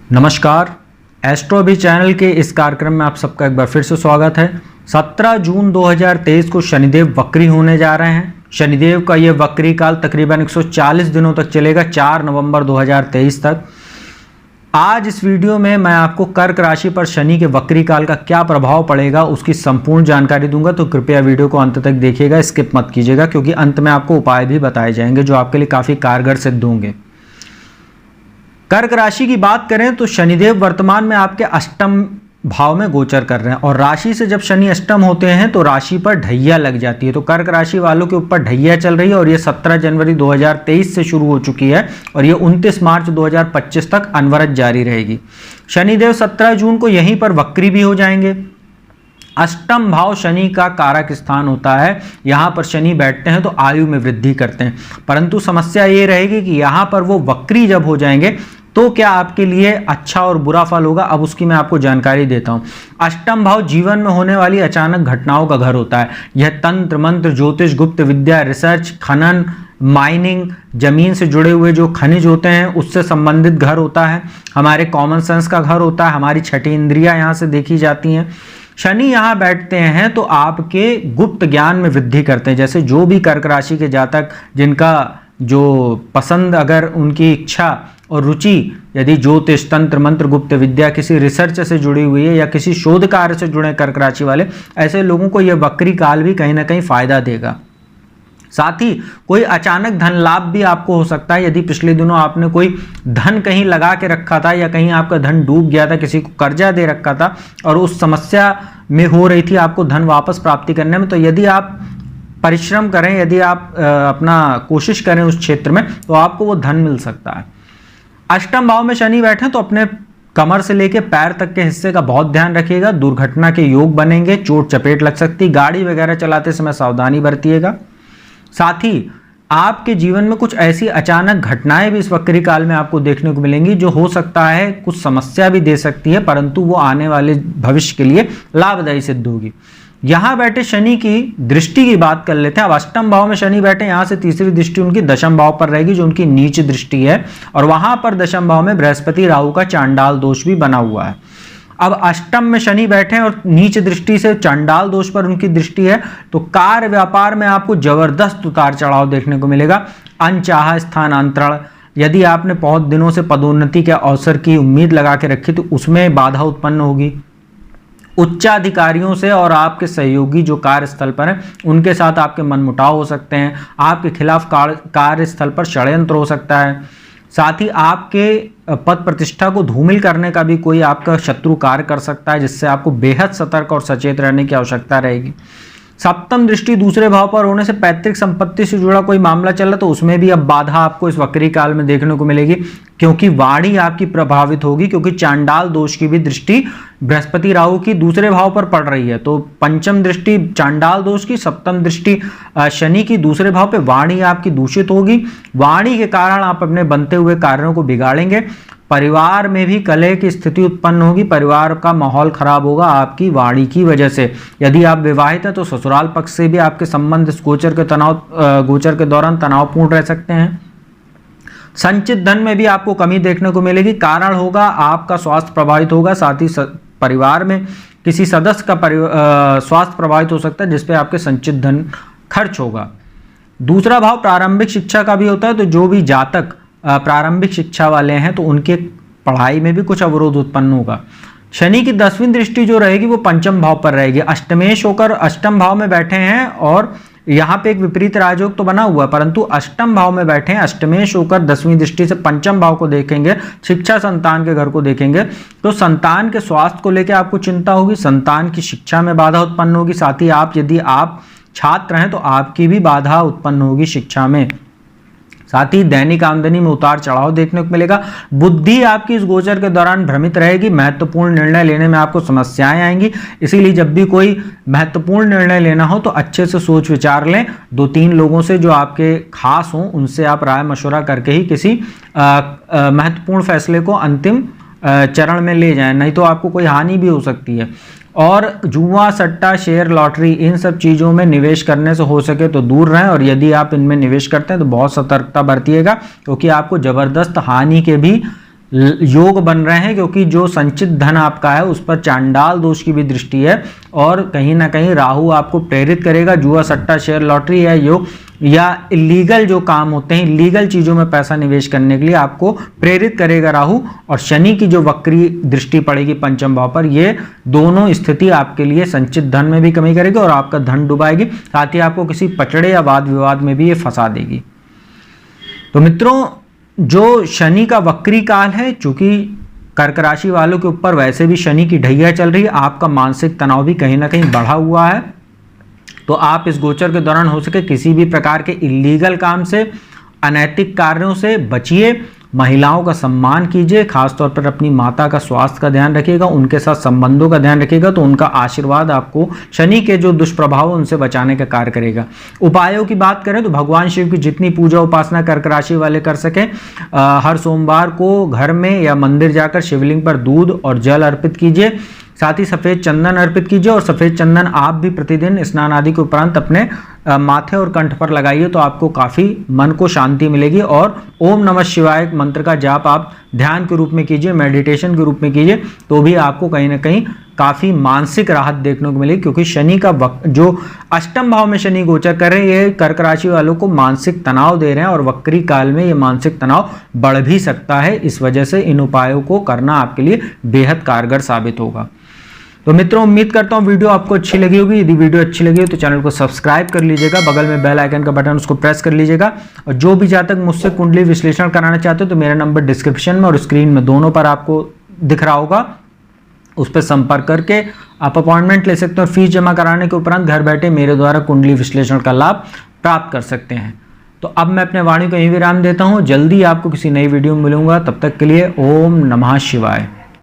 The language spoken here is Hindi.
नमस्कार। एस्ट्रो भी चैनल के इस कार्यक्रम में आप सबका एक बार फिर से स्वागत है। 17 जून 2023 को शनिदेव वक्री होने जा रहे हैं। शनिदेव का ये वक्री काल तकरीबन 140 दिनों तक चलेगा, 4 नवंबर 2023 तक। आज इस वीडियो में मैं आपको कर्क राशि पर शनि के वक्री काल का क्या प्रभाव पड़ेगा उसकी संपूर्ण जानकारी दूंगा, तो कृपया वीडियो को अंत तक देखिएगा, स्किप मत कीजिएगा, क्योंकि अंत में आपको उपाय भी बताए जाएंगे जो आपके लिए काफ़ी कारगर सिद्ध होंगे। कर्क राशि की बात करें तो शनिदेव वर्तमान में आपके अष्टम भाव में गोचर कर रहे हैं, और राशि से जब शनि अष्टम होते हैं तो राशि पर ढैया लग जाती है। तो कर्क राशि वालों के ऊपर ढैया चल रही है, और ये 17 जनवरी 2023 से शुरू हो चुकी है, और ये 29 मार्च 2025 तक अनवरत जारी रहेगी। शनिदेव 17 जून को यहीं पर वक्री भी हो जाएंगे। अष्टम भाव शनि का कारक स्थान होता है, यहाँ पर शनि बैठते हैं तो आयु में वृद्धि करते हैं, परंतु समस्या ये रहेगी कि यहाँ पर वो वक्री जब हो जाएंगे तो क्या आपके लिए अच्छा और बुरा फल होगा, अब उसकी मैं आपको जानकारी देता हूँ। अष्टम भाव जीवन में होने वाली अचानक घटनाओं का घर होता है। यह तंत्र मंत्र, ज्योतिष, गुप्त विद्या, रिसर्च, खनन, माइनिंग, जमीन से जुड़े हुए जो खनिज होते हैं उससे संबंधित घर होता है। हमारे कॉमन सेंस का घर होता है, हमारी छठी इंद्रियां यहाँ से देखी जाती हैं। शनि यहाँ बैठते हैं तो आपके गुप्त ज्ञान में वृद्धि करते हैं। जैसे जो भी कर्क राशि के जातक जिनका जो पसंद, अगर उनकी इच्छा और रुचि यदि ज्योतिष, तंत्र मंत्र, गुप्त विद्या, किसी रिसर्च से जुड़ी हुई है या किसी शोध कार्य से जुड़े कर्क राशि वाले, ऐसे लोगों को यह वक्री काल भी कहीं ना कहीं फायदा देगा। साथ ही कोई अचानक धन लाभ भी आपको हो सकता है। यदि पिछले दिनों आपने कोई धन कहीं लगा के रखा था या कहीं आपका धन डूब गया था, किसी को कर्जा दे रखा था और उस समस्या में हो रही थी आपको धन वापस प्राप्ति करने में, तो यदि आप परिश्रम करें, यदि आप अपना कोशिश करें उस क्षेत्र में, तो आपको वो धन मिल सकता है। अष्टम भाव में शनि बैठे तो अपने कमर से लेकर पैर तक के हिस्से का बहुत ध्यान रखिएगा। दुर्घटना के योग बनेंगे, चोट चपेट लग सकती, गाड़ी वगैरह चलाते समय सावधानी बरतिएगा। साथ ही आपके जीवन में कुछ ऐसी अचानक घटनाएं भी इस वक्री काल में आपको देखने को मिलेंगी जो हो सकता है कुछ समस्या भी दे सकती है, परंतु वो आने वाले भविष्य के लिए लाभदायी सिद्ध होगी। यहाँ बैठे शनि की दृष्टि की बात कर लेते हैं। अब अष्टम भाव में शनि बैठे, यहाँ से तीसरी दृष्टि उनकी दशम भाव पर रहेगी जो उनकी नीच दृष्टि है, और वहां पर दशम भाव में बृहस्पति राहु का चांडाल दोष भी बना हुआ है। अब अष्टम में शनि बैठे और नीच दृष्टि से चांडाल दोष पर उनकी दृष्टि है, तो कार्य व्यापार में आपको जबरदस्त उतार चढ़ाव देखने को मिलेगा। अनचाहा स्थानांतरण, यदि आपने बहुत दिनों से पदोन्नति के अवसर की उम्मीद लगा के रखी तो उसमें बाधा उत्पन्न होगी। उच्चाधिकारियों से और आपके सहयोगी जो कार्यस्थल पर हैं उनके साथ आपके मनमुटाव हो सकते हैं। आपके खिलाफ कार्यस्थल पर षड्यंत्र हो सकता है। साथ ही आपके पद प्रतिष्ठा को धूमिल करने का भी कोई आपका शत्रु कार्य कर सकता है, जिससे आपको बेहद सतर्क और सचेत रहने की आवश्यकता रहेगी। सप्तम दृष्टि दूसरे भाव पर होने से पैतृक संपत्ति से जुड़ा कोई मामला चल रहा तो उसमें भी अब बाधा आपको इस वक्री काल में देखने को मिलेगी, क्योंकि वाणी आपकी प्रभावित होगी, क्योंकि चांडाल दोष की भी दृष्टि बृहस्पति राहु की दूसरे भाव पर पड़ रही है। तो पंचम दृष्टि चांडाल दोष की, सप्तम दृष्टि शनि की दूसरे भाव पे, वाणी आपकी दूषित होगी। वाणी के कारण आप अपने बनते हुए कार्यों को बिगाड़ेंगे। परिवार में भी कलह की स्थिति उत्पन्न होगी, परिवार का माहौल खराब होगा आपकी वाणी की वजह से। यदि आप विवाहित हैं तो ससुराल पक्ष से भी आपके संबंध इस गोचर के दौरान तनावपूर्ण रह सकते हैं। संचित धन में भी आपको कमी देखने को मिलेगी, कारण होगा आपका स्वास्थ्य प्रभावित होगा। साथ ही परिवार में किसी सदस्य का स्वास्थ्य प्रभावित हो सकता है, जिसपे आपके संचित धन खर्च होगा। दूसरा भाव प्रारंभिक शिक्षा का भी होता है, तो जो भी जातक प्रारंभिक शिक्षा वाले हैं तो उनके पढ़ाई में भी कुछ अवरोध उत्पन्न होगा। शनि की 10वीं दृष्टि जो रहेगी वो पंचम भाव पर रहेगी। अष्टमेश होकर अष्टम भाव में बैठे हैं, और यहाँ पे एक विपरीत राजयोग तो बना हुआ है, परंतु अष्टम भाव में बैठे हैं। अष्टमेश होकर 10वीं दृष्टि से पंचम भाव को देखेंगे, शिक्षा संतान के घर को देखेंगे, तो संतान के स्वास्थ्य को लेकर आपको चिंता होगी, संतान की शिक्षा में बाधा उत्पन्न होगी। साथ ही यदि आप छात्र हैं तो आपकी भी बाधा उत्पन्न होगी शिक्षा में। साथ ही दैनिक आमदनी में उतार चढ़ाव देखने को मिलेगा। बुद्धि आपकी इस गोचर के दौरान भ्रमित रहेगी, महत्वपूर्ण निर्णय लेने में आपको समस्याएं आएंगी। इसीलिए जब भी कोई महत्वपूर्ण निर्णय लेना हो तो अच्छे से सोच विचार लें। 2-3 लोगों से जो आपके खास हों उनसे आप राय मशवरा करके ही किसी महत्वपूर्ण फैसले को अंतिम चरण में ले जाएं, नहीं तो आपको कोई हानि भी हो सकती है। और जुआ, सट्टा, शेयर, लॉटरी, इन सब चीज़ों में निवेश करने से हो सके तो दूर रहें, और यदि आप इनमें निवेश करते हैं तो बहुत सतर्कता बरतिएगा, क्योंकि आपको ज़बरदस्त हानि के भी योग बन रहे हैं, क्योंकि जो संचित धन आपका है उस पर चांडाल दोष की भी दृष्टि है और कहीं ना कहीं राहु आपको प्रेरित करेगा। जुआ, सट्टा, शेयर, लॉटरी या योग या इलीगल जो काम होते हैं, इलीगल चीज़ों में पैसा निवेश करने के लिए आपको प्रेरित करेगा राहु। और शनि की जो वक्री दृष्टि पड़ेगी पंचम भाव पर, ये दोनों स्थिति आपके लिए संचित धन में भी कमी करेगी और आपका धन डुबाएगी, साथ ही आपको किसी पचड़े या वाद विवाद में भी ये फंसा देगी। तो मित्रों, जो शनि का वक्री काल है, चूंकि कर्क राशि वालों के ऊपर वैसे भी शनि की ढैया चल रही है, आपका मानसिक तनाव भी कहीं ना कहीं बढ़ा हुआ है। तो आप इस गोचर के दौरान हो सके किसी भी प्रकार के इलीगल काम से, अनैतिक कार्यों से बचिए। महिलाओं का सम्मान कीजिए, खासतौर पर अपनी माता का स्वास्थ्य का ध्यान रखिएगा, उनके साथ संबंधों का ध्यान रखिएगा, तो उनका आशीर्वाद आपको शनि के जो दुष्प्रभाव है उनसे बचाने का कार्य करेगा। उपायों की बात करें तो भगवान शिव की जितनी पूजा उपासना कर्क राशि वाले कर सकें, हर सोमवार को घर में या मंदिर जाकर शिवलिंग पर दूध और जल अर्पित कीजिए, साथ ही सफ़ेद चंदन अर्पित कीजिए। और सफ़ेद चंदन आप भी प्रतिदिन स्नान आदि के उपरांत अपने माथे और कंठ पर लगाइए, तो आपको काफ़ी मन को शांति मिलेगी। और ओम नमः शिवाय मंत्र का जाप आप ध्यान के रूप में कीजिए, मेडिटेशन के रूप में कीजिए, तो भी आपको कहीं ना कहीं काफ़ी मानसिक राहत देखने को मिलेगी। क्योंकि शनि का जो अष्टम भाव में शनि गोचर कर रहे हैं, ये कर्क राशि वालों को मानसिक तनाव दे रहे हैं और वक्री काल में ये मानसिक तनाव बढ़ भी सकता है। इस वजह से इन उपायों को करना आपके लिए बेहद कारगर साबित होगा। तो मित्रों, उम्मीद करता हूँ वीडियो आपको अच्छी लगी होगी। यदि वीडियो अच्छी लगी हो तो चैनल को सब्सक्राइब कर लीजिएगा, बगल में बेल आइकन का बटन उसको प्रेस कर लीजिएगा। और जो भी जातक मुझसे कुंडली विश्लेषण कराना चाहते हो तो मेरा नंबर डिस्क्रिप्शन में और स्क्रीन में दोनों पर आपको दिख रहा होगा, उस पर संपर्क करके आप अपॉइंटमेंट ले सकते हो। फीस जमा कराने के उपरांत घर बैठे मेरे द्वारा कुंडली विश्लेषण का लाभ प्राप्त कर सकते हैं। तो अब मैं अपने वाणी को यहीं विराम देता हूँ। जल्दी आपको किसी नई वीडियो में मिलूंगा, तब तक के लिए ओम नमः शिवाय।